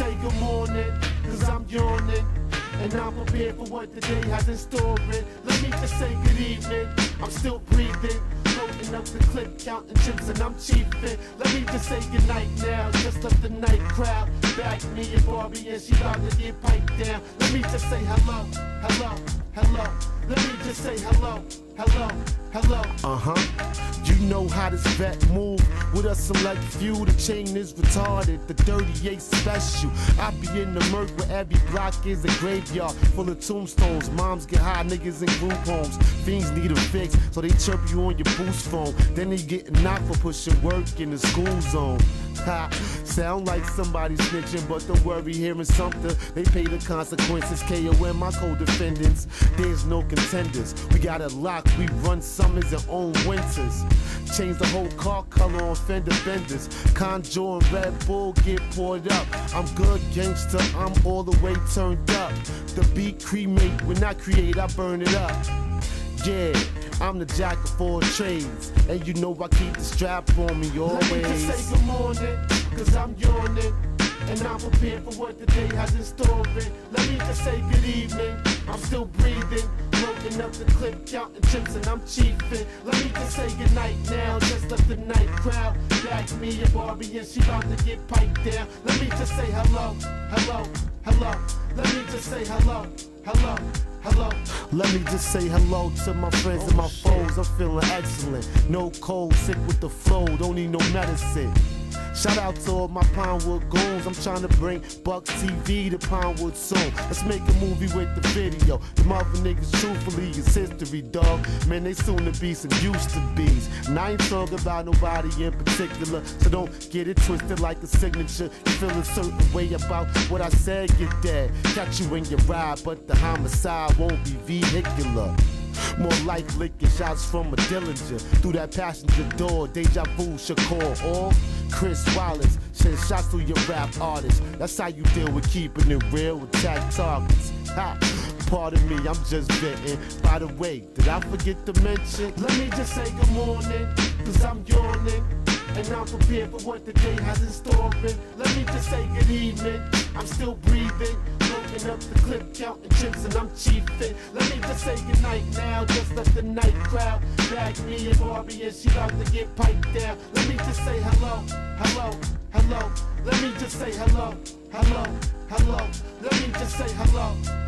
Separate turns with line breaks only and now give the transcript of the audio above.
say good morning, cause I'm yawning, and I'm prepared for what the day has in store. Let me just say good evening, I'm still breathing, loading up the clip, counting chips, and I'm chiefing. Let me just say good night now, just left the night crowd. Back me and Barbie, and she about to get piped down. Let me just say hello, hello, hello. Let me just say hello, hello, hello. You know how this vet move. With a select few, the chain is retarded. The 38 special. I be in the murk where every block is a graveyard full of tombstones. Moms get high, niggas in group homes. Fiends need a fix, so they chirp you on your boost phone. Then they get knocked for pushing work in the school zone. Ha, sound like somebody snitching, but don't worry, hearing something. They pay the consequences. KOM, my co-defendants. There's no contenders. We got it locked. We run summers and own winters. Change the whole car color on fender benders. Conjure and Red Bull get poured up. I'm good gangster, I'm all the way turned up. The beat cremate, when I create, I burn it up. Yeah, I'm the jack of all trades, and you know I keep the strap on me always. Let me just say good morning, cause I'm yawning, and I'm prepared for what the day has in store. Let me just say good evening, I'm still breathing, loading up the clip, counting chips, and I'm chiefing. Let me just say good night now, just left the night crowd. Back me and Barbie, and she about to get piped down. Let me just say hello, hello, hello. Let me just say hello, hello, hello. Let me just say hello to my friends and my foes. I'm feeling excellent. No cold, sick with the flow, don't need no medicine. Shout out to all my Pinewood goons. I'm trying to bring Buck TV to Pinewood soon. Let's make a movie with the video. The mother niggas truthfully is history, dog. Man, they soon to be some used to be's. And I ain't talking about nobody in particular, so don't get it twisted like a signature. You feel a certain way about what I said, get that. Catch you in your ride, but the homicide won't be vehicular. More like licking shots from a Dillinger through that passenger door. Deja vu, Shakur, or Chris Wallace. Send shots through your rap artists. That's how you deal with keeping it real. Attack targets. Ha! Pardon me, I'm just venting. By the way, did I forget to mention? Let me just say good morning, cause I'm yawning, and I'm prepared for what the day has in store. Let me just say good evening, I'm still breathing, loading up the clip, counting chips, and I'm chiefing. Let me just say good night now, just left the night crowd. Back me and Barbie, and she about to get piped down. Let me just say hello, hello, hello. Let me just say hello, hello, hello. Let me just say hello.